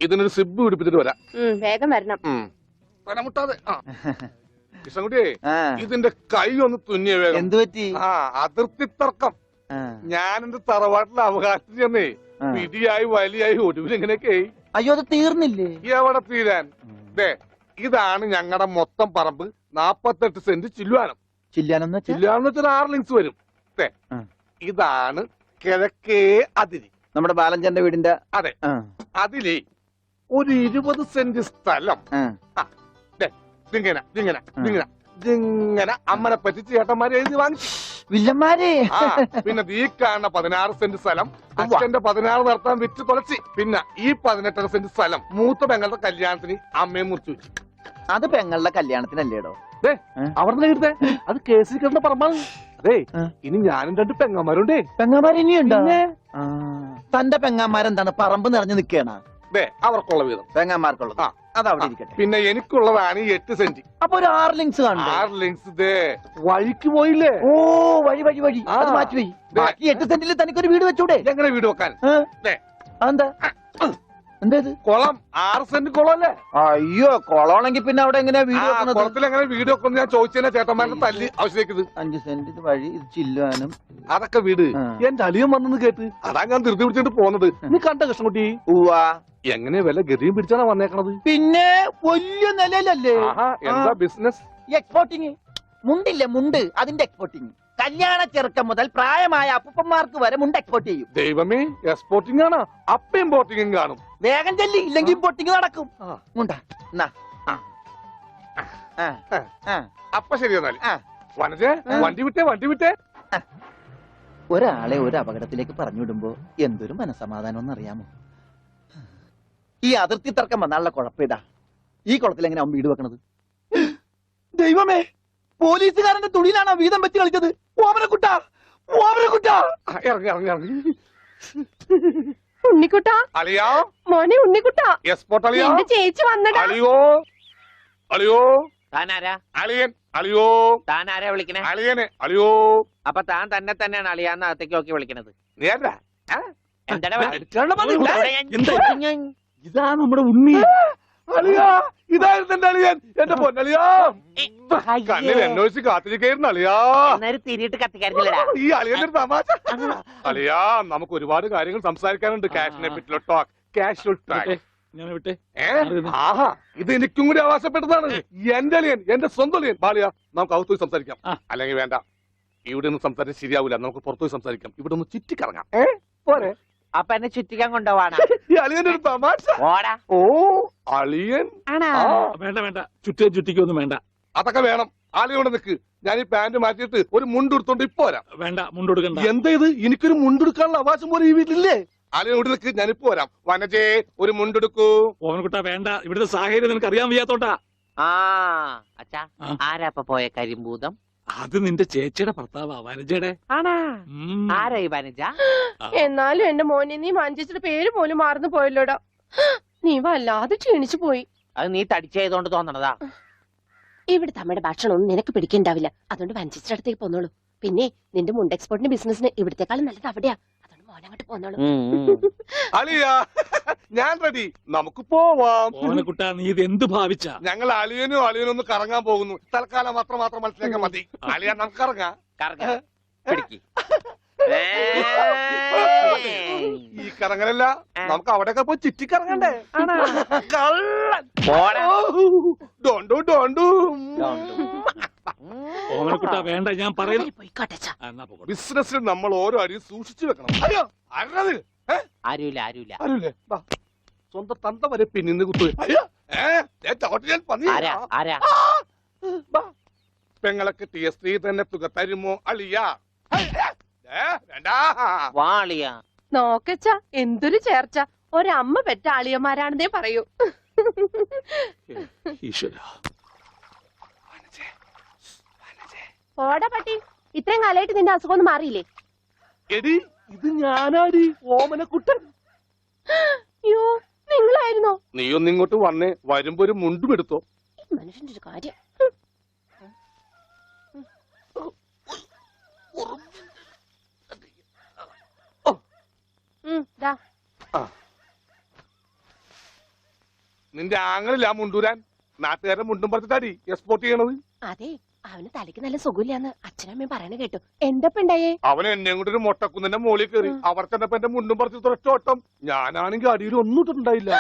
ഇതിനൊരു സിബ് പിടിപ്പിച്ചിട്ട് വരാം. വേഗം വരണം. മുട്ടാതെ. കൃഷ്ണൻകുട്ടിയെ, ഇതിന്റെ കൈ ഒന്ന് തുന്നിയ വേഗം. എന്തു പറ്റി? അതിർത്തി തർക്കം. ഞാൻ എന്റെ തറവാട്ടിലെ അവകാശം ചെന്നേ പിടിയായി വലിയായി ഒടുവിൽ എങ്ങനെയൊക്കെ. അയ്യോ, അത് തീർന്നില്ലേ? എവിടെ തീരാൻ? ഇതാണ് ഞങ്ങളുടെ മൊത്തം പറമ്പ്. 48 സെന്റ് ചില്ലുവാനം. ചില്ലാനെന്ന് വെച്ചാൽ 6 ലിങ്സ് വരും. ഇതാണ് കിഴക്കേ അതിരി. നമ്മുടെ ബാലഞ്ചന്റെ വീടിന്റെ. അതെ. അതിലേ ഒരു 20 സെന്റ് സ്ഥലം ഇങ്ങനെ അമ്മനെ പറ്റി ചേട്ടന്മാരെ എഴുതി വാങ്ങിച്ചു. വില്ലന്മാരെ. പിന്നെ ഈ കാണുന്ന 16 സെന്റ് സ്ഥലം അച്ഛന്റെ 16 നടത്താൻ വിറ്റ് തുളച്ചി. പിന്നെ ഈ 18 സെന്റ് സ്ഥലം മൂത്ത പെങ്ങളുടെ കല്യാണത്തിന് അമ്മയെ മുറിച്ചു വെച്ചു. അത് പെങ്ങളുടെ കല്യാണത്തിനല്ലേടോ? അവിടെ എഴുതേ അത് കേസിൽ കിടന്ന പറമ്പാണ്. അതെ, ഇനി ഞാനും 2 പെങ്ങന്മാരുണ്ടേ. പെങ്ങന്മാർ ഇനിയുണ്ടോ? തന്റെ പെങ്ങന്മാരെന്താണ് പറമ്പ് നിറഞ്ഞു നിൽക്കണ? അവർക്കുള്ള വീതം പെങ്ങന്മാർക്കുള്ളത് അതവിടെ ഇരിക്കട്ടെ. പിന്നെ എനിക്കുള്ളതാണ് 8 സെന്റ്. അപ്പൊ ഒരു 6 ലിങ്സ് കാണും. 6 ലിങ്സ് വഴിക്ക് പോയില്ലേ? ഓ, വഴി വഴി വഴി അത് മാറ്റിപ്പോയി. ബാക്കി 8 സെന്റിൽ തനിക്കൊരു വീട് വെച്ചൂടെ? എങ്ങനെ വീട് വെക്കാൻ? എന്താ എന്തേത്? കുളം 6 സെന്റ് കുളമല്ലേ? അയ്യോ, കുളമാണെങ്കിൽ പിന്നെ അവിടെ എങ്ങനെയാ വീട് വെക്കുന്നത്? കുളത്തിൽ എങ്ങനെ വീട് വെക്കുന്നത് ഞാൻ ചോദിച്ചതിനെ ചേട്ടന്മാരുടെ തല്ലി ആവശ്യത്തേക്ക്. 5 സെന്റ് ഇത് വഴി, ഇത് ചില്ലുവാനും. അതൊക്കെ വീട് എന്റെ അളിയൻ വന്നെന്ന് കേട്ട് അതാ ഞാൻ ധൃതി പിടിച്ചിട്ട് പോന്നത്. നീ കണ്ട കൃഷ്ണൻകുട്ടി? ഉവ്വാ. എങ്ങനെ വല്ല ഗതിയും പിടിച്ചാണ് വന്നേക്കണത്? പിന്നെ വലിയ നിലയിലല്ലേ? എന്താ ബിസിനസ്? എക്സ്പോർട്ടിങ്. മുണ്ടില്ലേ, മുണ്ട്, അതിന്റെ എക്സ്പോർട്ടിങ്. കല്യാണ ചെറുക്കം മുതൽ പ്രായമായ അപ്പൂപ്പന്മാർക്ക് വരെ മുണ്ട് എക്സ്പോർട്ട് ചെയ്യും. ദൈവമേ, എക്സ്പോർട്ടിംഗ് ആണ്. അപ്പ ഇമ്പോർട്ടിംഗും കാണും. വേഗം ചെല്ലി, ഇല്ലെങ്കിൽ ഇമ്പോർട്ടിംഗ് നടക്കും. അപ്പൊ ശരി എന്നാല് വനജേ, വണ്ടി വിട്ടേ. ഒരാളെ ഒരു അപകടത്തിലേക്ക് പറഞ്ഞുവിടുമ്പോ എന്തൊരു മനസമാധാനം എന്നറിയാമോ? ഈ അതിർത്തി തർക്കം വന്നാലുള്ള കുഴപ്പമിതാ. ഈ കുളത്തിൽ എങ്ങനെ അവൻ വീട് വെക്കണത്? ദൈവമേ, പോലീസുകാരന്റെ തുണിയിലാണ് വീതം വെച്ച് കളിച്ചത്. ഓമനക്കുട്ടാ, ഇറങ്ങി. ഉണ്ണിക്കുട്ടാ, അളിയാ, മോനെ ഉണ്ണിക്കുട്ടാ, എക്സ്പോർട്ട് അളിയാ, ചേച്ചി വന്നടാ. അളിയോ, താനാരാ? അളിയൻ. അളിയോ, താനാരാ വിളിക്കണേ? അളിയനെ. അളിയോ. അപ്പൊ താൻ തന്നെയാണ് അളിയാന്ന് അകത്തേക്ക് നോക്കി വിളിക്കണത്? ഇതാ നമ്മുടെ ഉണ്ണി. അളിയാ, ഇതായിരുന്നു എന്റെ അളിയൻ. എന്റെ പൊന്നളിയാ, കണ്ണിൽ എന്നോച്ച് കാത്തിരിക്കായിരുന്നു അളിയാ. തിരിയിട്ട് കത്തിക്കാരില്ലടാ ഈ അളിയന്റെ തമാശ. അളിയാ, നമുക്ക് ഒരുപാട് കാര്യങ്ങൾ സംസാരിക്കാനുണ്ട്. കാഷിനെ പറ്റിയുള്ള ടോക്ക്, കാഷ്വൽ ടോക്ക്. ഇത് എനിക്കും കൂടി അവകാശപ്പെട്ടതാണ്. എന്റെ അളിയൻ, എന്റെ സ്വന്തം അളിയൻ. ബാലിയ, നമുക്ക് അകത്ത് പോയി സംസാരിക്കാം. അല്ലെങ്കിൽ വേണ്ട, ഇവിടെ ഒന്നും സംസാരിച്ച് ശരിയാവില്ല. നമുക്ക് പുറത്തുപോയി സംസാരിക്കാം. ഇവിടെ ഒന്ന് ചുറ്റിക്കറങ്ങാം. പോരെ? അപ്പൊ എന്നെ ചുറ്റിക്കാൻ കൊണ്ടുപോവാണ്. ഈ അളിയന്റെ ഒരു തമാശ. ഓ, അളിയൻ. വേണ്ട, ചുറ്റിക്കൊന്നും വേണ്ട. അതൊക്കെ വേണം. ആളിയോടെ നിക്ക്. ഞാൻ ഈ പാന്റ് മാറ്റിയിട്ട് ഒരു മുണ്ടെടുത്തോണ്ട് ഇപ്പൊ വരാം. വേണ്ട, മുണ്ടെടുക്കണ്ട. എന്താ ഇത്? എനിക്കൊരു മുണ്ടെടുക്കാനുള്ള അവകാശം പോലെ ഈ വീട്ടിലില്ലേ? ആളിയോട് നിക്ക്, ഞാനിപ്പോ വരാം. വനജേ, ഒരു മുണ്ടെടുക്കൂ. ഓമനക്കുട്ടാ, വേണ്ട. ഇവിടുത്തെ സാഹചര്യം നിനക്ക് അറിയാൻ വയ്യാത്തോട്ടാ. അച്ഛാ, ആരാ ഇപ്പൊ പോയ കരിമ്പൂതം? അത് നിന്റെ ചേച്ചിയുടെ ഭർത്താവാ, വനജയുടെ. ആരാ ഈ വനജ? എന്നാലും എന്റെ മോനെ, നീ മഞ്ചേച്ചിയുടെ പേര് പോലും മറന്നു പോയല്ലോടാ. നീ വല്ലാതെ ക്ഷീണിച്ചു പോയി. അത് നീ തടിച്ചതുകൊണ്ട് തോന്നണതാ. ഇവിടുത്തെ അമ്മയുടെ ഭക്ഷണം ഒന്നും നിനക്ക് പിടിക്കണ്ടാവില്ല. അതുകൊണ്ട് മഞ്ചേച്ചിയുടെ അടുത്തേക്ക് പോന്നോളൂ. പിന്നെ നിന്റെ മുണ്ട് എക്സ്പോർട്ടിന്റെ ബിസിനസിന് ഇവിടത്തെക്കാളും നല്ലത് അവിടെയാ. അതുകൊണ്ട് മോനങ്ങോട്ട് പോന്നോളൂ. അളിയാ, ഞാൻ റെഡി. നമുക്ക് പോവാം. ഓമനക്കുട്ടാ, നീ ഇത് എന്ത് ഭാവിച്ച? ഞങ്ങൾ അളിയനും ഒന്ന് കറങ്ങാൻ പോകുന്നു. തൽക്കാലം മാത്രം മനസ്സിലാക്കാൻ മതി. അളിയാ, നമുക്ക് ഇറങ്ങാം. ഈ കറങ്ങലല്ല, നമുക്ക് അവിടെയൊക്കെ പോയി ചുറ്റിക്കറങ്ങണ്ടേ? ഓമനക്കുട്ടാ, വേണ്ട, ഞാൻ പറയുന്നു. ബിസിനസ്സിൽ നമ്മൾ ഓരോ അടിയും സൂക്ഷിച്ചു വെക്കണം. അയ്യോ, ആരുമില്ല. സ്വന്തം തന്ത വരെ പിന്നിന്ന് കുത്തു. പെങ്ങളൊക്കെ സ്ത്രീ തന്നെ തുക തരുമോ അളിയാ? നോക്കച്ച, എന്തൊരു ചേർച്ച. ഒരമ്മ പെറ്റ ആളിയന്മാരാണെന്നേ പറയൂ. ഓടാ പട്ടി, ഇത്രയും കാലമായിട്ട് നിന്റെ അസുഖം ഒന്നും മാറിയില്ലേ? എടി, ഇത് ഞാനാടി, ഓമനക്കുട്ടൻ. അയ്യോ, നിങ്ങളായിരുന്നോ? നീയൊന്നിങ്ങോട്ട് വന്നേ. വരുമ്പോ ഒരു മുണ്ടും എടുത്തോ. മനുഷ്യന്റെ ഒരു കാര്യം. നിന്റെ ആങ്ങളില്ല മുണ്ടൂരാൻ നാട്ടുകാരെ മുണ്ടും പറിച്ചിട്ടാടി എക്സ്പോർട്ട് ചെയ്യണത്. അതെ, അവന് തലയ്ക്ക് നല്ല സുഖമില്ലാന്ന് അച്ഛനമ്മയും പറയണ കേട്ടു. എന്തപ്പ ഉണ്ടായേ? അവൻ എന്നെ കൊണ്ട് ഒരു മൊട്ടക്കുന്നിന്റെ മോളിൽ കയറി അവർ ചെന്നപ്പോ എന്റെ മുണ്ടും പറിച്ച് ഒറ്റ ഓട്ടം. ഞാനാണെങ്കിൽ അടിയിൽ ഒന്നും ഇട്ടിട്ടുണ്ടായില്ല.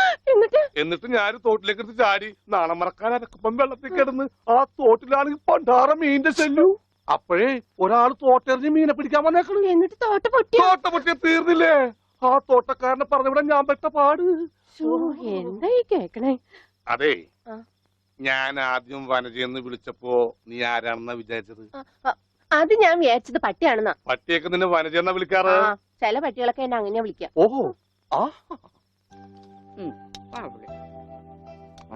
എന്നിട്ട് ഞാൻ തോട്ടിലേക്ക് എടുത്ത് ചാടി നാണം മറക്കാൻ അരക്കപ്പം വെള്ളത്തിൽ കിടന്ന് ആ തോട്ടിലാണെങ്കിൽ പണ്ടാറ മീനിന്റെ ചെല്ലു. അപ്പോഴേ ഒരാൾ തോട്ടെറിഞ്ഞ് മീനെ പിടിക്കാൻ വന്നേക്കണു. എന്നിട്ട് തോട്ട പൊട്ടി. തോട്ട പൊട്ടിയ തീർന്നില്ലേ? ആ തോട്ടക്കാരനെ പറഞ്ഞവിടെ ഞാൻ പെട്ട പാട്. എന്തായി കേക്കണേ? അതെ, ആ. ഞാൻ ആദ്യം വനജയെന്ന് വിളിച്ചപ്പോ നീ ആരാണെന്നാ വിചാരിച്ചത്? അത് ഞാൻ വിചാരിച്ചത് പട്ടിയാണെന്നാ. പട്ടിയൊക്കെ നിന്നെ വനജയെന്നാ വിളിക്കാറ്. ചില പട്ടികളൊക്കെ എന്നെ അങ്ങനെയാ വിളിക്കാം. ഓഹോ, ആ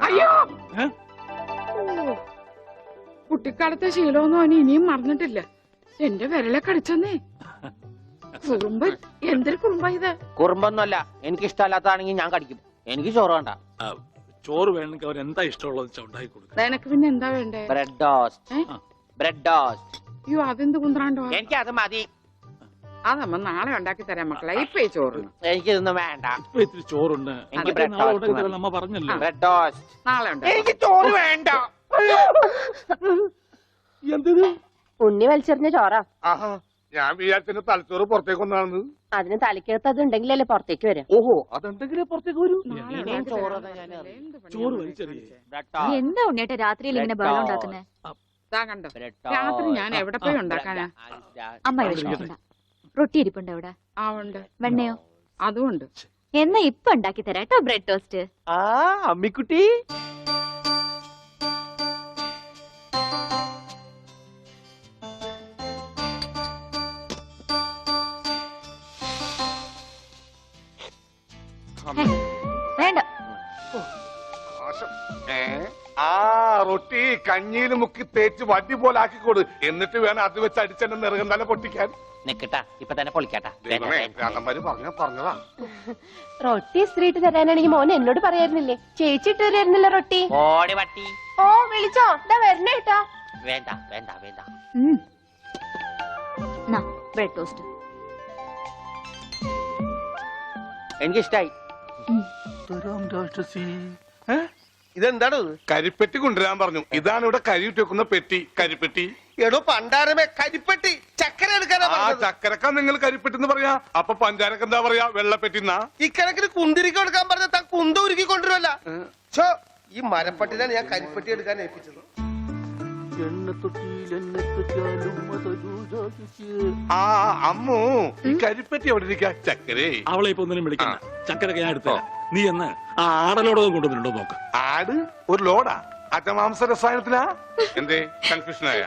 അയ്യോ കുട്ടിക്കാലത്തെ ശീലമൊന്നും അവന് ഇനിയും മറന്നിട്ടില്ല. എന്റെ വിരലെ കടിച്ചെന്നേ. കുറുമ്പ്, എന്തൊരു കുറുമ്പാ ഇത്? കുറുമ്പൊന്നുമല്ല, എനിക്ക് ഇഷ്ടമല്ലാത്തതാണെങ്കിൽ ഞാൻ കടിക്കും. എനിക്ക് ചോറ് വേണ്ട. ചോറ് വേണമെങ്കിൽ അവർ എന്താ ഇഷ്ടമുള്ളത് ഉണ്ടാക്കി കൊടുക്കുക. നിനക്ക് പിന്നെ എന്താ വേണ്ടേ? Bread toast. Bread toast. അയ്യോ, അതെന്ത് കുന്ത്രാണ്ടോ? എനിക്ക് അത് മതി. അതമ്മ നാളെ ഉണ്ടാക്കി തരാം മക്കളെ. ഇപ്പൊ ഈ ചോറ് എനിക്കിതൊന്നും വേണ്ട. ഇപ്പൊ ഇത്തിരി ചോറുണ്ട്. എനിക്ക് അതൊക്കെ bread നാളെ toast ഉണ്ടാക്കി മതി. തരാം, അമ്മ പറഞ്ഞല്ലോ. Bread toast. നാളെ ഉണ്ടാക്കി. എനിക്ക് ചോറ് വേണ്ട. എന്തിന്? ഉണ്ണി വലിച്ചെറിഞ്ഞ ചോറാ. ആഹാ, ഞാൻ വിചാരിച്ചെന്റെ തലച്ചോറ് പുറത്തേക്ക് ഒന്നാണെന്ന്. അതിന് തലയ്ക്കകത്ത് അത് ഉണ്ടെങ്കിലല്ലേ പുറത്തേക്ക് വരാം. ഓഹോ, അതെന്തെങ്കിലും പുറത്തേക്ക് വരൂ. നാളെ ഇനിയും ഉണ്ടാക്കി ചോറ് തരാം ഞാൻ മക്കളെ. എന്ത് പണിയാ ചോറ് മക്കളെ വലിച്ചെറിയേ. കാണിച്ചേ? ബ്രെഡ് നീ ടോസ്റ്റ്. എന്താ ഉണ്ണിയേട്ടാ രാത്രിയിൽ ഇങ്ങനെ ബഹളം ഉണ്ടാക്കുന്നേ? ദാ കണ്ടോ, ബ്രെഡ് രാത്രി ടോസ്റ്റ്. ഞാൻ എവിടെ പോയി ഉണ്ടാക്കാനാ? അമ്മ ഇവിടെ ഇരിക്കണ്ട. റൊട്ടി ഇരിപ്പുണ്ട് അവിടെ. ആ ഉണ്ട്, വെണ്ണയോ? അതും ഉണ്ട്. എന്നാ ഇപ്പൊ ഉണ്ടാക്കി തരാം കേട്ടോ ബ്രെഡ് ടോസ്റ്റ്. ആ അമ്മിക്കുട്ടി, വേണ്ട. ആ റൊട്ടി കഞ്ഞിയിൽ മുക്കി തേച്ച് വടി പോലെ ആക്കിക്കൊടു. എന്നിട്ട് വേണം അത് വെച്ച് അടിച്ചെന്നെ നിറകം തന്നെ പൊട്ടിക്കാൻ. നിക്കട്ടാ, ഇപ്പൊ തന്നെ പൊളിക്കട്ടാ. ദൈവമേ, രാധന്മാര് പറഞ്ഞതാ. റൊട്ടി സ്ത്രീട്ട് തരാനാണെങ്കിൽ മോൻ എന്നോട് പറയായിരുന്നില്ലേ? ചേച്ചി ഇട്ട് തരായിരുന്നില്ല റൊട്ടി. ഓടി പട്ടി. ഓ വിളിച്ചോ, ഇതാ വരണേട്ടാ. വേണ്ട വേണ്ട വേണ്ട. Bread toast. എനിക്കിഷ്ടായി. ഇതെന്താണ് കരിപ്പെട്ടി കൊണ്ടുവരാൻ പറഞ്ഞു. ഇതാണ് ഇവിടെ കരിയിട്ട് വെക്കുന്ന പെട്ടി, കരിപ്പെട്ടി. എടോ പണ്ടാരമേ, കരിപ്പെട്ടി ചക്കര എടുക്കാനാ ആ പറഞ്ഞത്. ചക്കരക്ക നിങ്ങൾ കരിപ്പെട്ടി എന്ന് പറയാ. അപ്പൊ പഞ്ചാരക്ക് എന്താ പറയാ? വെള്ളപ്പെട്ടിന്നാ. ഇക്കണക്കിന് കുന്തിരിക്ക കൊടുക്കാൻ പറഞ്ഞ താൻ കുന്ത ഉരുക്കി കൊണ്ടുവരല്ല. ഈ മരപ്പട്ടിനാണ് ഞാൻ കരിപ്പെട്ടി എടുക്കാൻ ഏൽപ്പിച്ചത്. ആ അമ്മു, ഈ കരിപ്പെട്ടി എവിടെ ഇരിക്കാ? ചക്കരേ, അവളെ ഇപ്പൊ ഒന്നിനും വിളിക്കണ്ട. ചക്കരൊക്കെ ഞാൻ എടുത്തരാം. നീ എന്ന് ആ ആടലോടൊന്നും കൊണ്ടുവന്നിട്ടുണ്ടോ നോക്ക്. ആട് ഒരു ലോഡാ? അജമാംസ രസായനത്തിനാ? എന്തേ കൺഫ്യൂഷനായ?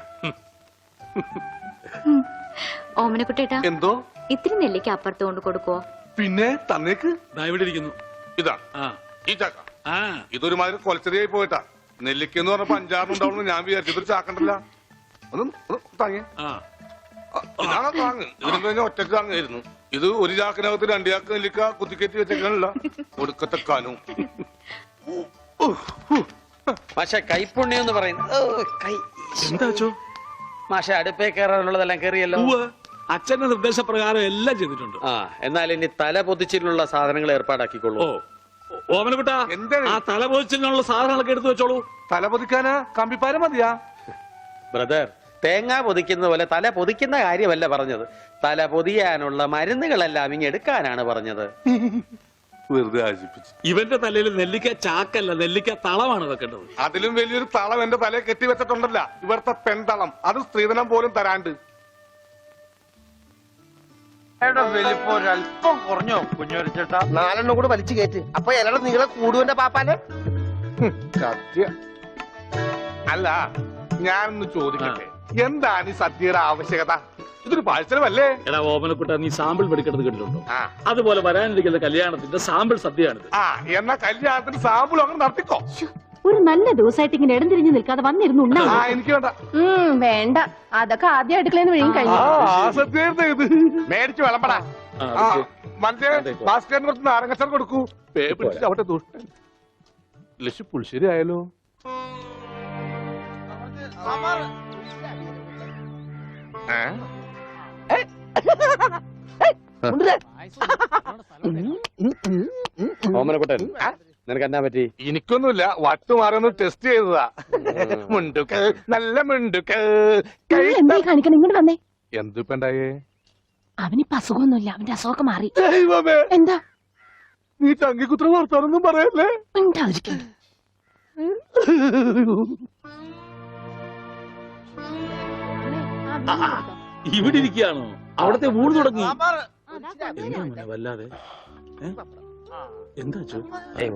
ഓമനക്കുട്ടേട്ടാ, എന്തോ? ഇത്തിരി നെല്ലിക്ക് അപ്പുറത്ത് കൊണ്ട് കൊടുക്കുവോ? പിന്നെ തന്നേക്ക്. ദാ ഇവിടെ ഇരിക്കുന്നു. ഇതാ ആ ഈ ചക്ക. ആ ഇതൊരുമാതിരി കൊലച്ചെറിയായി പോയിട്ടാ. നെല്ലിക്കെന്ന് പറഞ്ഞപ്പോ 5-6 ഉണ്ടാവുന്നു ഞാൻ വിചാരിച്ചു. ഇതൊരു ചാക്കണ്ടല്ല. ഒന്ന് താങ്ങേ. ആ ഇതാണോ താങ്ങ്? ഇതിനും കഴിഞ്ഞ ഒറ്റക്ക് താങ്ങായിരുന്നു. ഇത് ഒരു ചാക്കിനകത്ത് 2 ചാക്ക് നെല്ലിക്ക കുത്തിക്കയറ്റി വെച്ചേക്കാനല്ല. ഒടുക്കത്തെ കാനും. മാഷെ കൈപ്പുണ്യം എന്ന് പറയുന്നത് എന്താ വെച്ചോ? മാഷെ അടുപ്പേ കയറാനുള്ളതെല്ലാം കയറിയല്ലോ. അച്ഛന്റെ നിർദ്ദേശപ്രകാരം എല്ലാം ചെയ്തിട്ടുണ്ട്. ആ എന്നാൽ ഇനി തല പൊതിച്ചിട്ടുള്ള സാധനങ്ങൾ ഏർപ്പാടാക്കിക്കൊള്ളൂ. ഓ ഓമനക്കുട്ടാ, എന്താണ്? ആ തലപോച്ചിനുള്ള സാധനങ്ങളൊക്കെ എടുത്തു വെച്ചോളൂ. തല പൊതിക്കാനാ കമ്പിപ്പാര മതിയാ? ബ്രദർ, തേങ്ങ പൊതിക്കുന്ന പോലെ തല പൊതിക്കുന്ന കാര്യമല്ല പറഞ്ഞത്. തല പൊതിയാനുള്ള മരുന്നുകളെല്ലാം ഇങ്ങെടുക്കാനാണ് പറഞ്ഞത്. വെറുതെ ആശിപ്പിച്ചു. ഇവന്റെ തലയിൽ നെല്ലിക്ക ചാക്കല്ല, നെല്ലിക്ക തളമാണ് വെക്കേണ്ടത്. അതിലും വലിയൊരു തളം എന്റെ തലയെ കെട്ടി വെച്ചിട്ടുണ്ടല്ല, ഇവിടുത്തെ പെൺതളം. അത് സ്ത്രീധനം പോലും തരാണ്ട്. വലിപ്പം ഒരല്പം കുറഞ്ഞോ കുഞ്ഞൊരിച്ചേട്ടാ? 4 കൂടെ വലിച്ചു കയറ്റ്. അപ്പൊ ഇലയുടെ നീളെ കൂടുവന്റെ പാപ്പാനെ. സത്യ അല്ല, ഞാനൊന്ന് ചോദിക്കട്ടെ, എന്താണ് ഈ സദ്യയുടെ ആവശ്യകത? ഇതൊരു പാഴ്സലമല്ലേ? എടാ ഓമനക്കുട്ട, നീ സാമ്പിൾ പഠിക്കണത് കേട്ടിട്ടുണ്ടോ? ആ അതുപോലെ വരാനിരിക്കുന്ന കല്യാണത്തിന്റെ സാമ്പിൾ സദ്യയാണിത്. ആ, എന്നാ കല്യാണത്തിന് സാമ്പിൾ അങ്ങനെ നടത്തിക്കോ. ഒരു നല്ല ദിവസമായിട്ട് ഇങ്ങനെ ഇടം തിരിഞ്ഞു നിൽക്കാതെ വന്നിരുന്നു ആ ഉണ്ടാവും. എനിക്ക് വേണ്ട. വേണ്ട, അതൊക്കെ ആദ്യം അടുക്കളന്ന് വിഴുങ്ങി ആ കഴിഞ്ഞു. സദ്യ ഇത് മേടിച്ചു വിളമ്പടാ. ആ, മനസ്സിലെ ഭാസ്കരന് കുറച്ച് നാരങ്ങച്ചാർ കൊടുക്കൂ. പേ പിടിച്ചിട്ട് അവിടെ ദുഷ്ടൻ. ലക്ഷ്യ പുളിശ്ശേരി ആയാലോ? ഓമനക്കുട്ടൻ, നിനക്ക് എന്നാ പറ്റി? എനിക്കൊന്നുമില്ല, വട്ടുമാറൊന്ന് ടെസ്റ്റ് ചെയ്തതാ. മുണ്ടുക്ക് നല്ല മുണ്ടുക്ക്. എന്തായി കാണിക്കണം? ഇങ്ങോട്ട് വന്നേ. എന്തിപ്പണ്ടായേ? അവനിപ്പോ അസുഖമൊന്നുമില്ല, അവന്റെ അസുഖമൊക്കെ മാറി. ദൈവമേ, എന്താ നീ ചങ്കിക്കുത്ര വർത്താനൊന്നും പറയല്ലേ? ഉണ്ടായിരിക്കുന്നു. ഇവിടെ ഇരിക്കുകയാണോ? അവിടത്തെ ഊണ് തുടങ്ങി. എന്താ മോനെ വല്ലാതെ? എന്താ അച്ചു?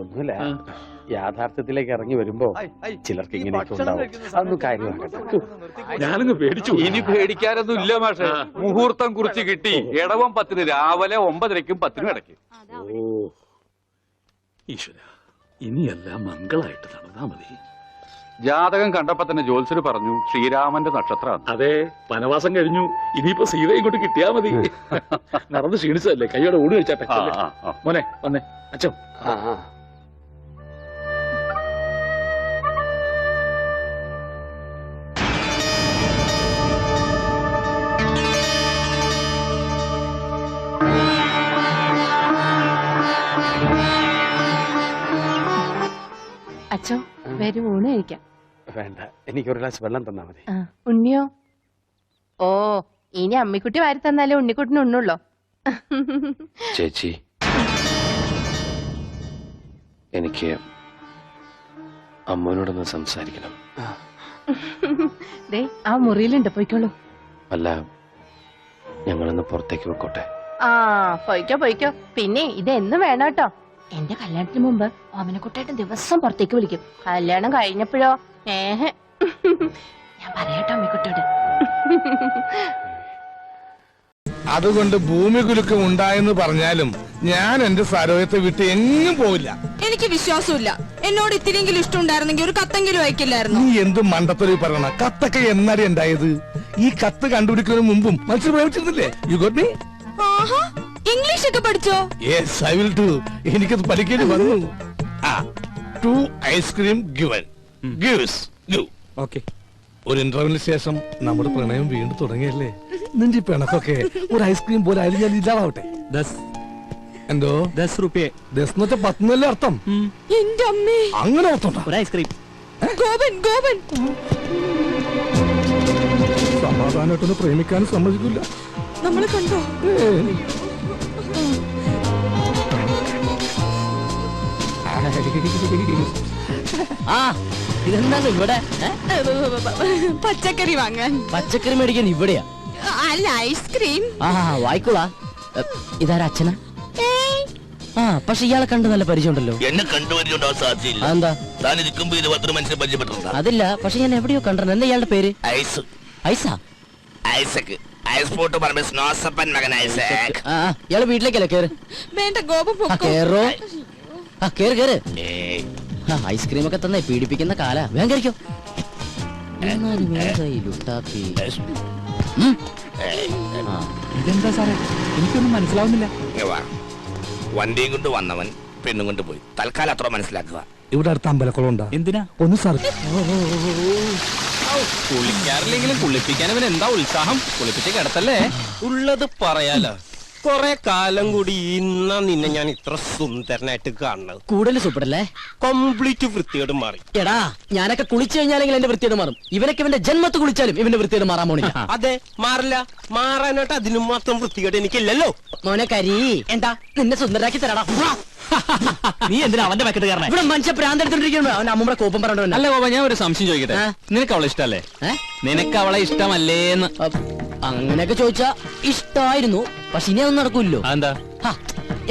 ഒന്നുമില്ല, യാഥാർത്ഥ്യത്തിലേക്ക് ഇറങ്ങി വരുമ്പോ ചിലർക്ക് ഇങ്ങനെയൊക്കെ ഉണ്ടാവും. അതൊന്നും കാര്യമാക്കട്ടെ. ഞാനങ്ങ് പേടിച്ചു. ഇനി പേടിക്കാനൊന്നും ഇല്ല മാഷെ. മുഹൂർത്തം കുറിച്ച് കിട്ടി. ഇടവം 10 രാവിലെ 9:30ക്കും 10നും ഇടയ്ക്ക്. ഓ ഈശ്വര, ഇനിയെല്ലാം മംഗളായിട്ട് നടന്നാ മതി. ജാതകം കണ്ടപ്പോ തന്നെ ജോത്സ്യര് പറഞ്ഞു ശ്രീരാമന്റെ നക്ഷത്രമാണ്. അതെ, വനവാസം കഴിഞ്ഞു. ഇനിയിപ്പോ സീത ഇങ്ങോട്ട് കിട്ടിയാ മതി. നടന്ന് ക്ഷീണിച്ചതല്ലേ, കൈയോടെ ഊണ് കഴിച്ചാട്ടെ. മോനെ വന്നേ. അച്ഛൻ അച്ഛോ, വരും ഊണ് കഴിക്കാം. വേണ്ട, എനിക്കൊരു ഗ്ലാസ് വെള്ളം തന്നാ മതി. ഉണ്ണിയോ? ഓ, ഇനി അമ്മിക്കുട്ടി വാരി തന്നാലേ ഉണ്ണിക്കുട്ടിന് ഉണ്ണുള്ളോ? ചേച്ചി, എനിക്ക് അമ്മോനോടൊന്ന് സംസാരിക്കണം. ദേ, ആ മുറിയിലുണ്ട്, പോയിക്കോളൂ. അല്ല, ഞങ്ങളൊന്ന് പുറത്തേക്ക് വെക്കോട്ടെ? ആ, പോയിക്കോ. പിന്നെ ഇത് എന്ന് വേണം കേട്ടോ. എന്റെ കല്യാണത്തിന് മുമ്പ് ഓമനക്കുട്ടായിട്ട് ദിവസം പുറത്തേക്ക് വിളിക്കും. കല്യാണം കഴിഞ്ഞപ്പോഴോ ഞാൻ പറയട്ടോ അമ്മിക്കുട്ടിയോട്. അതുകൊണ്ട് ഭൂമി കുലുക്കം ഉണ്ടായെന്ന് പറഞ്ഞാലും ഞാൻ എന്റെ സരോയത്തെ വിട്ട് എങ്ങും പോവില്ല. എനിക്ക് വിശ്വാസമില്ല. എന്നോട് ഇത്തിരിയെങ്കിലും ഇഷ്ടമുണ്ടായിരുന്നെങ്കിൽ ഒരു കത്തെങ്കിലും അയക്കില്ലായിരുന്നു. നീ എന്ത് മണ്ടത്തൊരു പറയണ? കത്തൊക്കെ എന്നാടി ഉണ്ടായത്? ഈ കത്ത് കണ്ടുപിടിക്കുന്നതിന് മുമ്പും മനസ്സിൽ പ്രേമിച്ചിരുന്നില്ലേ? You got me? ഇംഗ്ലീഷ് ഒക്കെ പഠിച്ചോ? Yes, I will do. എനിക്കത് പഠിക്കേണ്ടി വന്നു. To ice cream given gives give. Okay. ഒരു ഇന്റർവ്യൂവിന് ശേഷം നമ്മുടെ പ്രണയം വീണ്ടും തുടങ്ങിയല്ലേ? നിന്റെ പിണക്കൊക്കെ ഒരു ഐസ്ക്രീം പോലെ ആയാലും ഞാൻ ഇല്ലാതാവട്ടെ. എന്തോ 10 രൂപ. 10 എന്ന് വെച്ചാൽ 10 എന്നല്ലേ അർത്ഥം? എന്റെ അമ്മേ, അങ്ങനെ ഓർത്തോണ്ട. ഒരു ഐസ്ക്രീം. ഗോപൻ സമാധാനമായിട്ടൊന്ന് പ്രേമിക്കാനും സമ്മതിക്കില്ല. നമ്മളെ കണ്ടോ? ഇതെന്താണ് ഇവിടെ? പച്ചക്കറി വാങ്ങാൻ. പച്ചക്കറി മേടിക്കാൻ ഇവിടെയാ? അല്ല, ഐസ്ക്രീം. വായിക്കോളാ. ഇതാരാ അച്ഛനാ? പക്ഷെ ഇയാളെ കണ്ട് നല്ല പരിചയമുണ്ടല്ലോ. എന്നെ കണ്ടുപരിചയമുണ്ടോ? സാധ്യല്ല. എന്താ താനിരിക്കുമ്പോ ഇത് 10 മനുഷ്യരെ പരിചയപ്പെട്ടിട്ടുണ്ടോ? അതില്ല, പക്ഷെ ഞാൻ എവിടെയോ കണ്ടിരുന്നു. എന്താ ഇയാളുടെ പേര്? ഐസ്. ഐസാ? ഐസക്. ഐസ് പോട്ട് പറമ്പ് സ്നോസപ്പൻ മകൻ ഐസക്. ഇയാള് വീട്ടിലേക്കല്ലേ? കേറ്. വേണ്ട, ഗോപൻ കേറോ. കേറ്. ഏയ്, ഐസ്ക്രീം ഒക്കെ തന്നെ പീഡിപ്പിക്കുന്ന കാല. വേഗം കഴിക്കോ. ഇതെന്താ സാറേ, എനിക്കൊന്നും മനസ്സിലാവുന്നില്ല. ഇങ്ങ് വാ. വണ്ടിയും കൊണ്ട് വന്നവൻ പെണ്ണും കൊണ്ട് പോയി. തൽക്കാലം അത്ര മനസ്സിലാക്കുക. ഇവിടെ അടുത്ത് അമ്പലക്കുളം ഉണ്ടോ? എന്തിനാ? ഒന്ന് സാർ. കുളിക്കാറില്ലെങ്കിലും കുളിപ്പിക്കാൻ അവൻ എന്താ ഉത്സാഹം. കുളിപ്പിച്ച് കിടത്തല്ലേ? ഉള്ളത് പറയാലോ. കൊറേ കാലം കൂടി ഇന്ന നിന്നെ ഞാൻ ഇത്ര സുന്ദരനായിട്ട് കാണുന്നത്. കൂടുതൽ സൂപ്പറല്ലേ? കംപ്ലീറ്റ് വൃത്തിയോട് മാറി. എടാ, ഞാനൊക്കെ കുളിച്ചു കഴിഞ്ഞാലെങ്കിൽ എന്റെ വൃത്തിയോട് മാറും. ഇവനൊക്കെ ഇവന്റെ ജന്മത്ത് കുളിച്ചാലും ഇവന്റെ വൃത്തിയോട് മാറാൻ പോണില്ല. അതെ, മാറില്ല. മാറാനായിട്ട് അതിനും മാത്രം വൃത്തികേട് എനിക്കില്ലല്ലോ. മോനെ കരി, എന്താ നിന്നെ സുന്ദരാക്കി തരാടാ. നീ എന്തിനാ അവന്റെ പാക്കറ്റ് കയറണേ? ഇവിടെ മനുഷ്യ പ്രാന്തെടുത്തോണ്ടിരിക്കുന്നു. അവൻ അമ്മൂടെ കോപ്പം പറഞ്ഞോ. അല്ല ഗോപ, ഞാൻ ഒരു സംശയം ചോദിക്കട്ടെ. നിനക്ക് അവളെ ഇഷ്ടല്ലേ? നിനക്ക് അവളെ ഇഷ്ടമല്ലേന്ന്? അങ്ങനെയൊക്കെ ചോദിച്ചാ ഇഷ്ടായിരുന്നു. പക്ഷെ ഇനി അതൊന്നും നടക്കൂല്ലോ. എന്താ?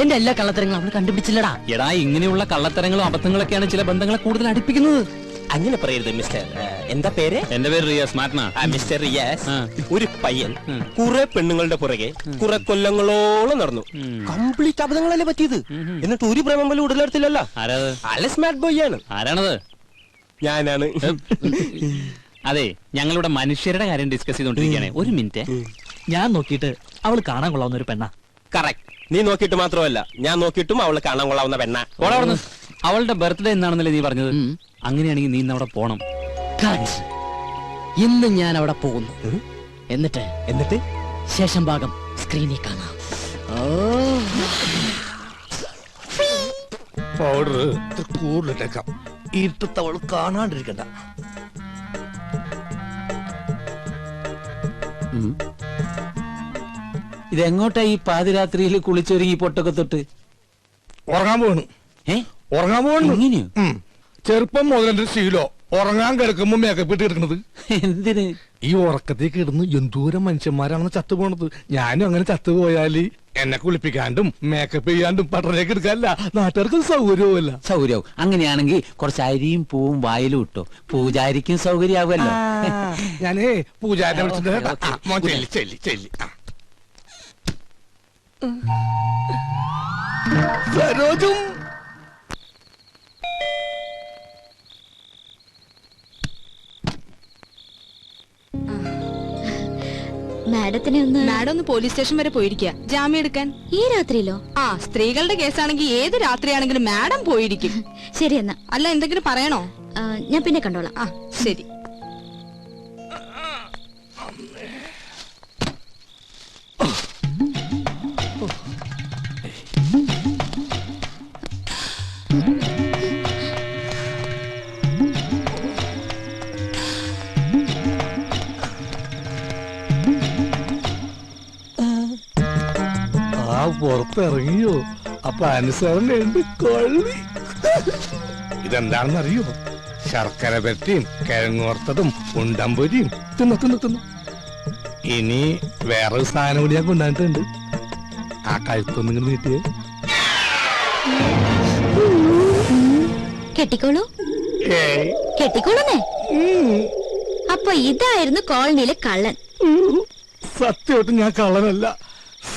എന്റെ എല്ലാ കള്ളത്തരങ്ങളും അവള് കണ്ടുപിടിച്ചില്ലടാ. എടാ, ഇങ്ങനെയുള്ള കള്ളത്തരങ്ങളും അബദ്ധങ്ങളൊക്കെയാണ് ചില ബന്ധങ്ങളെ കൂടുതൽ അടുപ്പിക്കുന്നത്. അങ്ങനെ പറയരുത് മിസ്റ്റർ. എന്താ പേര്? എന്റെ പേര് റിയാസ്. മാറ്റനാ? മിസ്റ്റർ റിയാസ്. ഒരു പയ്യൻ കുറെ പെണ്ണുങ്ങളുടെ പുറകെ കുറെ കൊല്ലങ്ങളോളം നടന്നു. കംപ്ലീറ്റ് അബദ്ധങ്ങളല്ലേ പറ്റിയത്. എന്നിട്ട് ഒരു പ്രേമം പോലും ഉടലെടുത്തില്ലല്ലോ. ആരാത്? അല്ല, സ്മാർട്ട് ബോയ് ആണ്. ആരാണത്? ഞാനാണ്. അതെ, ഞങ്ങളിവിടെ മനുഷ്യരുടെ കാര്യം ഡിസ്കസ് ചെയ്തോണ്ടിരിക്കുകയാണ്. ഒരു മിനിറ്റ്. ഞാൻ നോക്കിയിട്ട് അവള് കാണാൻ കൊള്ളാവുന്ന ഒരു പെണ്ണ. കറക്റ്റ്. നീ നോക്കിയിട്ട് മാത്രമല്ല, ഞാൻ നോക്കിയിട്ടും അവള് കാണാൻ കൊള്ളാവുന്ന പെണ്ണ. അവളുടെ ബർത്ത്ഡേ എന്നാണെന്നല്ലേ നീ പറഞ്ഞത്? അങ്ങനെയാണെങ്കിൽ നീ ഇന്ന് അവിടെ പോണം. ഇന്ന് ഞാൻ അവിടെ പോകുന്നു. എന്നിട്ട് ശേഷം ഭാഗം സ്ക്രീനിൽ കാണാം. പൗഡർ ചോറിലിട്ടേക്കാം. ഇരുട്ടത്തവള് കാണാണ്ടിരിക്കണ്ട. ഇതെങ്ങോട്ടാ ഈ പാതിരാത്രിയിൽ കുളിച്ചൊരുങ്ങി പൊട്ടൊക്കെ തൊട്ട്? ഉറങ്ങാൻ പോകണം. ഉറങ്ങാൻ പോകണം. എങ്ങനെയോ? ചെറുപ്പം മുതൽ എന്റെ ശീലോ ഉറങ്ങാൻ കിടക്കുമ്പോ മേക്കപ്പ് ഇട്ട് കിടക്കുന്നത്. എന്തിന്? ഈ ഉറക്കത്തേക്ക് ഇടുന്ന് എന്തോരം മനുഷ്യന്മാരാണെന്ന് ചത്തുപോണത്. ഞാനും അങ്ങനെ ചത്തുപോയാല് എന്നെ കുളിപ്പിക്കാണ്ടും മേക്കപ്പ് ചെയ്യാണ്ടും പട്ടണേക്ക് എടുക്കാനല്ല, നാട്ടുകാർക്ക് സൗകര്യവുമല്ല. സൗകര്യവും. അങ്ങനെയാണെങ്കിൽ കുറച്ച് അരിയും പൂവും വായിലും ഇട്ടോ, പൂജാരിക്കും സൗകര്യാവുമല്ലോ. ഞാനേ പൂജാരിനെ വിളിച്ചിട്ട് ചെല്ലി. സരോജും മാഡം ഒന്ന് പോലീസ് സ്റ്റേഷൻ വരെ പോയിരിക്കുക ജാമ്യം എടുക്കാൻ. ഈ രാത്രിയിലോ? ആ, സ്ത്രീകളുടെ കേസാണെങ്കിൽ ഏത് രാത്രിയാണെങ്കിലും മാഡം പോയിരിക്കും. ശരി എന്നാ. അല്ല, എന്തെങ്കിലും പറയണോ? ഞാൻ പിന്നെ കണ്ടോളാം. ആ, ശരി. പുറത്തിറങ്ങിയോ? അപ്പൊ അനുസരണയുണ്ട് കൊള്ളി. ഇതെന്താണെന്നറിയോ? ശർക്കര പെരട്ടിയും കിഴങ്ങോർത്തതും ഉണ്ടമ്പൊരിയും തിന്നു. ഇനി വേറൊരു സാധനം കൂടി ഞാൻ കൊണ്ടുവന്നിട്ടുണ്ട്. ആ കഴുത്തൊന്നും ഇങ്ങനെ നീട്ടിയേ. കെട്ടിക്കോളൂ. കെട്ടിക്കോളൂന്നേ. അപ്പൊ ഇതായിരുന്നു കോളനിയിലെ കള്ളൻ. സത്യമായിട്ട് ഞാൻ കള്ളനല്ല.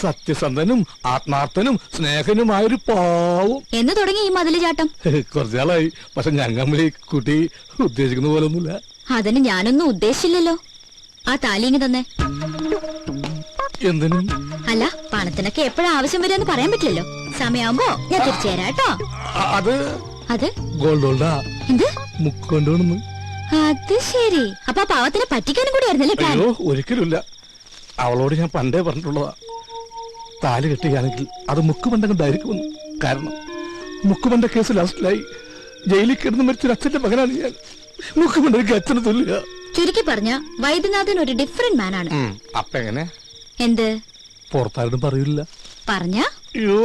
സത്യസന്ധനും ആത്മാർത്ഥനും സ്നേഹനുമായൊരു പാവം. എന്ന് തുടങ്ങി ഈ മതില് ചാട്ടം? കുറച്ചാളായി. പക്ഷെ ഞങ്ങൾ കുട്ടി ഉദ്ദേശിക്കുന്ന പോലെ ഒന്നുമില്ല. അതിന് ഞാനൊന്നും ഉദ്ദേശിച്ചില്ലല്ലോ. ആ താലിങ്ങി തന്നെ. എന്തിനും? അല്ല, പണത്തിനൊക്കെ എപ്പോഴാ ആവശ്യം വരെയെന്ന് പറയാൻ പറ്റില്ലല്ലോ. സമയമാകുമ്പോ ഞാൻ തിരിച്ചു തരാം കേട്ടോ. അത് ഗോൾഡ് ഗോൾഡാ. എന്ത് മുക്കൊണ്ടോണെന്ന്? അത് ശരി. അപ്പൊ ആ പാവത്തിനെ പറ്റിക്കാനും കൂടി ആയിരുന്നല്ലേ പ്ലാൻ? അയ്യോ, ഒരിക്കലുമില്ല. അവളോട് ഞാൻ പണ്ടേ പറഞ്ഞിട്ടുള്ളതാ, താലി കെട്ടുകയാണെങ്കിൽ അത് മുക്കുപണ്ടണ്ടായിരിക്കുമെന്ന്. കാരണം മുക്കുപണ്ട കേസ് ലാസ്റ്റിലായി ജയിലിൽ കിടന്ന് മരിച്ചൊരു അച്ഛന്റെ മകനാണ് ഞാൻ. മുക്കുപണ്ടക്ക് അച്ഛന് തുല്യ. ചുരുക്കി പറഞ്ഞ വൈദ്യനാഥൻ ഒരു ഡിഫറെന്റ് മാൻ ആണ്. അപ്പൊ എങ്ങനെ? എന്ത്? പുറത്താരും പറയില്ല. പറഞ്ഞ? അയ്യോ,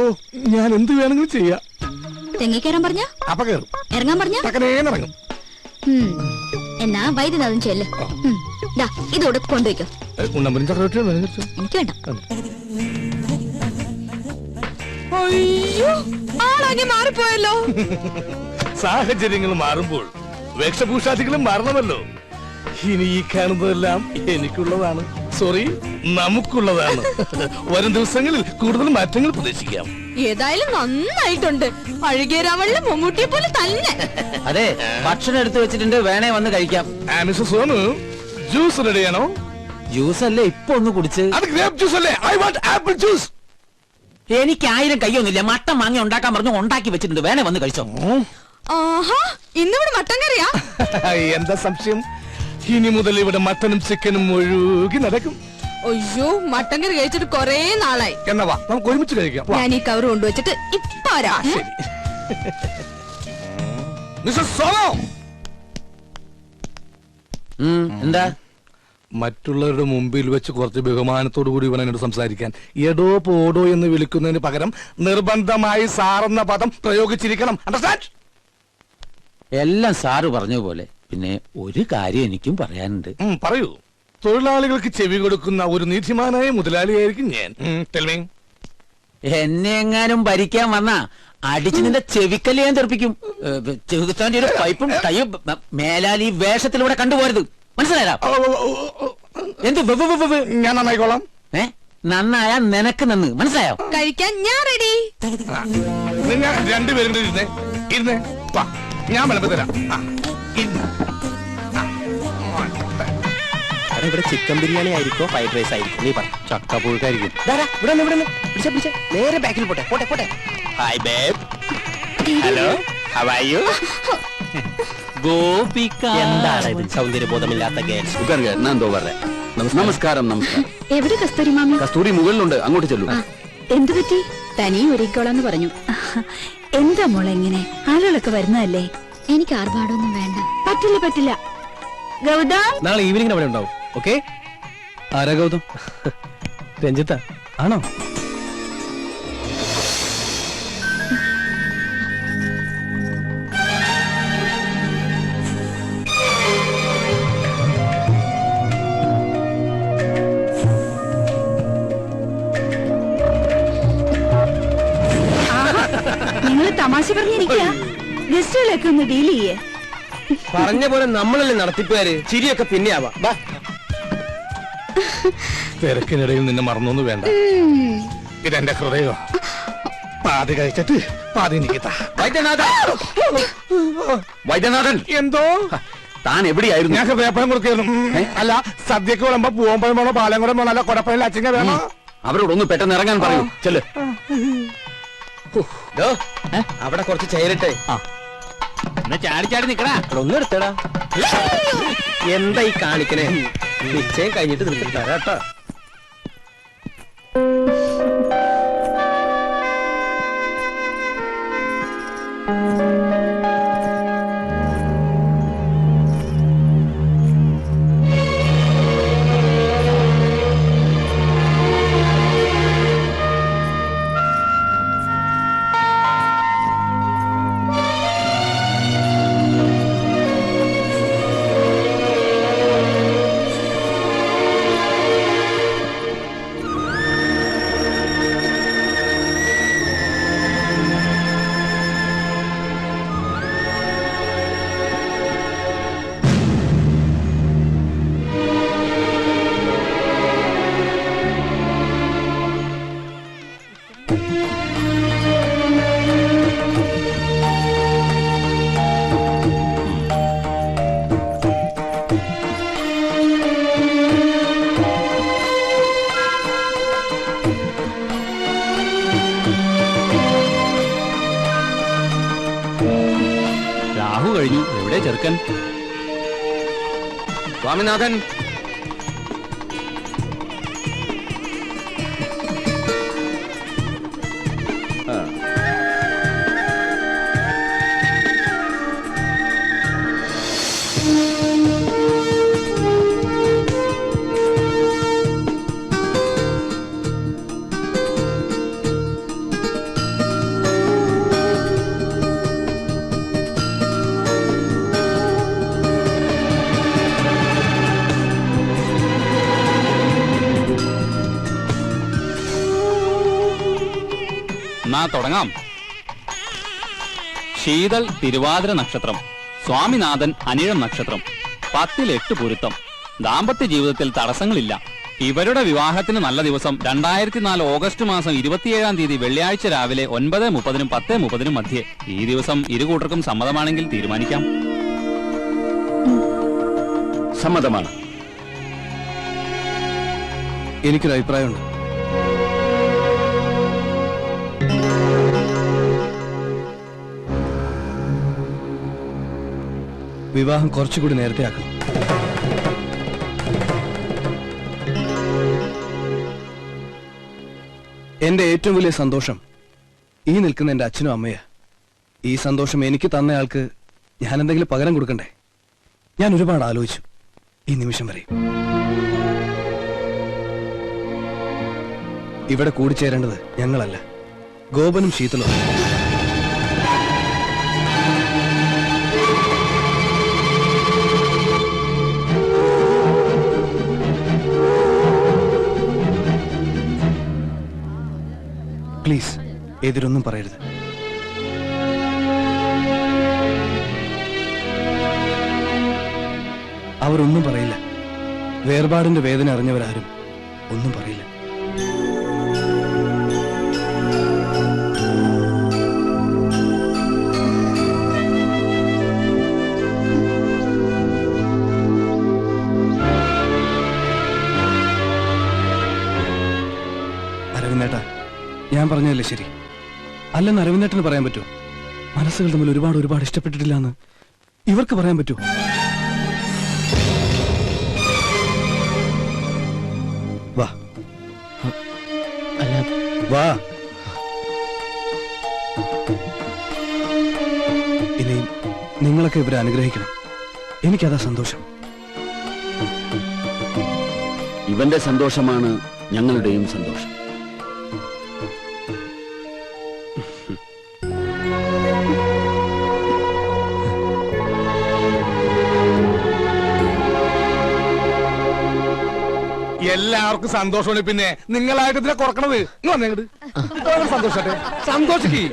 ഞാൻ എന്ത് വേണമെങ്കിലും ചെയ്യാം. തെങ്ങിക്കയറാൻ പറഞ്ഞ? അപ്പൊ കയറും. ഇറങ്ങാൻ പറഞ്ഞ? ഇറങ്ങും. എന്നാ വൈദ്യനാഥൻ ചെല്ല്. ഇതോടെ കൊണ്ടുവയ്ക്കോ. ഉണ്ണമ്പനും ചക്രവർത്തിയോ? എനിക്ക് വേണ്ട. ആളാകെ മാറിപ്പോയല്ലോ. സാഹചര്യങ്ങൾ മാറുമ്പോൾ വേഷഭൂഷാദികളും മാറണമല്ലോ. ഇനി ഈ കാണുന്നതെല്ലാം എനിക്കുള്ളതാണ്. സോറി, നമുക്കുള്ളതാണ്. വരും ദിവസങ്ങളിൽ കൂടുതൽ മാറ്റങ്ങൾ പ്രതീക്ഷിക്കാം. ഏതായാലും നന്നായിട്ടുണ്ട്. അഴുകിയ രാവളിലെ മമ്മൂട്ടിയെ പോലെ തന്നെ. അതെ, ഭക്ഷണം എടുത്തു വെച്ചിട്ടുണ്ട്, വേണേ വന്ന് കഴിക്കാം. മിസ്റ്റർ സോനു, ജ്യൂസ് റെഡിയാണോ? ജ്യൂസ് അല്ലേ ഇപ്പൊ ഒന്ന് കുടിച്ച്? അത് ഗ്രേപ്പ് ജ്യൂസ് അല്ലേ? I want apple juice. എനിക്ക് 1000 കയ്യൊന്നുമില്ല. മട്ടൻ വാങ്ങി ഉണ്ടാക്കാൻ പറഞ്ഞു, ഉണ്ടാക്കി വെച്ചിട്ടുണ്ട്, വേണേ വന്ന് കഴിച്ചോ. ആഹാ, ഇന്നിവിടെ മട്ടൻ കറിയാ? എന്താ സംശയം? ഇനി മുതൽ ഇവിടെ മട്ടനും ചിക്കനും ഒഴുകി നടക്കും. അയ്യോ, മട്ടൻ കറി കഴിച്ചിട്ട് കൊറേ നാളായി. എന്നാ വാ, നമുക്ക് ഒരുമിച്ച് കഴിക്കാം. ഞാൻ ഈ കവർ കൊണ്ടുവച്ചിട്ട് ഇപ്പൊ വരാം. ശരി. മിസ്റ്റർ സോനോ. എന്താ? മറ്റുള്ളവരുടെ മുമ്പിൽ വെച്ച് കുറച്ച് ബഹുമാനത്തോടു കൂടി ഇവൻ എന്നോട് സംസാരിക്കാൻ എടോ പോടോ എന്ന് വിളിക്കുന്നതിന് പകരം നിർബന്ധമായി സാറെന്ന പദം പ്രയോഗിച്ചിരിക്കണം. അണ്ടർസ്റ്റാൻഡ്? എല്ലാം സാറ് പറഞ്ഞ പോലെ. പിന്നെ ഒരു കാര്യം എനിക്കും പറയാനുണ്ട്. പറയൂ. തൊഴിലാളികൾക്ക് ചെവി കൊടുക്കുന്ന ഒരു നീതിമാനായ മുതലാളിയായിരിക്കും ഞാൻ. എന്നെ എങ്ങാനും ഭരിക്കാൻ വന്നാ അടിച്ച് നിന്റെ ചെവിക്കല്ല് ഞാൻ തെറിപ്പിക്കും. ചെറുത്താന്റെ ഒരു പൈപ്പും കയ്യും മേലാൽ ഈ വേഷത്തിലൂടെ കണ്ടുപോരുത്. മനസ്സിലായോ? എന്ത് ഞാൻ നന്നായിക്കോളാം. നന്നായ നിനക്ക് നന്ന്. മനസ്സിലായോ? കഴിക്കാൻ ഞാൻ റെഡി. നിങ്ങൾ രണ്ടുപേരും ഇരുന്നേ. ഞാൻ വിളമ്പ് തരാം. ഇവിടെ ചിക്കൻ ബിരിയാണി ആയിരിക്കോ ഫ്രൈഡ് റൈസ് ആയിരിക്കും? നീ പറ. ചക്ക പുഴുക്കായിരിക്കും. നേരെ ബാക്കിൽ പോട്ടെ. Hi babe. Hello, how are you? Gopika. എന്താണ് ഇത് സൗന്ദര്യബോധമില്ലാത്ത ഗേൾസ്? നമസ്കാരം. എവിടെ കസ്തൂരി മാമി? കസ്തൂരി മുകളിലുണ്ട്, അങ്ങോട്ട് ചെല്ലു. എന്തു പറ്റി? തനിയും ഒരുക്കോളാന്ന് പറഞ്ഞു. എന്താ മോളെ ഇങ്ങനെ? ആളുകളൊക്കെ വരുന്നതല്ലേ. എനിക്ക് ആർഭാടൊന്നും വേണ്ട. പറ്റില്ല പറ്റില്ല. ഗൗതം നാളെ ഈവനിങ്ങിന് അവിടെ ഉണ്ടാവും. ഓക്കെ? ആരാ ഗൗതം? രഞ്ജിത്ത ആണോ? നിങ്ങൾ തമാശ പറഞ്ഞിരിക്കുക. ഗസ്റ്റുകളൊക്കെ ഒന്ന് ഡീൽ ചെയ്യേ. പറഞ്ഞ പോലെ നമ്മളല്ലേ നടത്തിപ്പുകാര്. ചിരിയൊക്കെ പിന്നെ ആവാം. തിരക്കിനിടയിൽ നിന്നെ മറന്നൊന്നും വേണ്ട. ഇതെന്റെ ഹൃദയം. പാതി കഴിച്ചിട്ട് പാതി നിൽക്കത്ത. വൈദ്യനാഥൻ, എന്തോ താൻ എവിടെയായിരുന്നു? ഞാൻ വേപ്പനം കൊടുക്കുന്നു. അല്ല, സദ്യക്ക് വിളമ്പോ പൂവമ്പഴം വേണോ പാലങ്കുളം വേണോ, അല്ല കൊടപ്പഴം അച്ചിങ്ങ വേണോ? അവരോടൊന്ന് പെട്ടെന്ന് ഇറങ്ങാൻ പറയൂ. ചെല്ല്. അവിടെ കുറച്ച് ചേരട്ടെ. ചാടി ചാടി നിക്കടാ. ഒന്ന് എടുത്തടാ. എന്താ ഈ കാണിക്കണേ? നിശ്ചയം കഴിഞ്ഞിട്ട് നിർത്തി തരാട്ടോ. രാഹു കഴിഞ്ഞു. എവിടെ ചെറുക്കൻ? സ്വാമിനാഥൻ, തുടങ്ങാം. ശീതൾ തിരുവാതിര നക്ഷത്രം, സ്വാമിനാഥൻ അനിഴം നക്ഷത്രം, 10 8 പൊരുത്തം. ദാമ്പത്യ ജീവിതത്തിൽ തടസ്സങ്ങളില്ല. ഇവരുടെ വിവാഹത്തിന് നല്ല ദിവസം 2004 ഓഗസ്റ്റ് മാസം 27-ാം തീയതി വെള്ളിയാഴ്ച രാവിലെ 9:30-നും 10:30-നും മധ്യേ. ഈ ദിവസം ഇരുകൂട്ടർക്കും സമ്മതമാണെങ്കിൽ തീരുമാനിക്കാം. സമ്മതമാണ്. എനിക്കൊരു അഭിപ്രായമുണ്ട്. വിവാഹം കുറച്ചുകൂടി നേരത്തെ ആക്കണം. എന്റെ ഏറ്റവും വലിയ സന്തോഷം ഈ നിൽക്കുന്ന എന്റെ അച്ഛനും അമ്മയാ. ഈ സന്തോഷം എനിക്ക് തന്നയാൾക്ക് ഞാൻ എന്തെങ്കിലും പകരം കൊടുക്കണ്ടേ? ഞാൻ ഒരുപാട് ആലോചിച്ചു ഈ നിമിഷം വരെ. ഇവിടെ കൂടിച്ചേരേണ്ടത് ഞങ്ങളല്ല, ഗോപനും ശീതളും. പ്ലീസ് എതിരൊന്നും പറയരുത്. അവരൊന്നും പറയില്ല. വേർപാടിന്റെ വേദന അറിഞ്ഞവരാരും ഒന്നും പറയില്ല. അരവിന്ദേട്ടാ, ഞാൻ പറഞ്ഞതല്ലേ ശരി? അല്ലെന്ന് അരവിന്ദേട്ടന് പറയാൻ പറ്റുമോ? മനസ്സുകൾ തമ്മിൽ ഒരുപാട് ഇഷ്ടപ്പെട്ടിട്ടില്ല എന്ന് ഇവർക്ക് പറയാൻ പറ്റുമോ? വാ വാ. നിങ്ങളൊക്കെ ഇവരെ അനുഗ്രഹിക്കണം. എനിക്കതാ സന്തോഷം. ഇവന്റെ സന്തോഷമാണ് ഞങ്ങളുടെയും സന്തോഷം. എല്ലാവർക്കും സന്തോഷമാണ്. പിന്നെ നിങ്ങളായിട്ട് ഇതിനെ കുറക്കണത്. ഇങ്ങ് വന്നേ ഇങ്ങട്. സന്തോഷട്ടെ, സന്തോഷിക്കേ.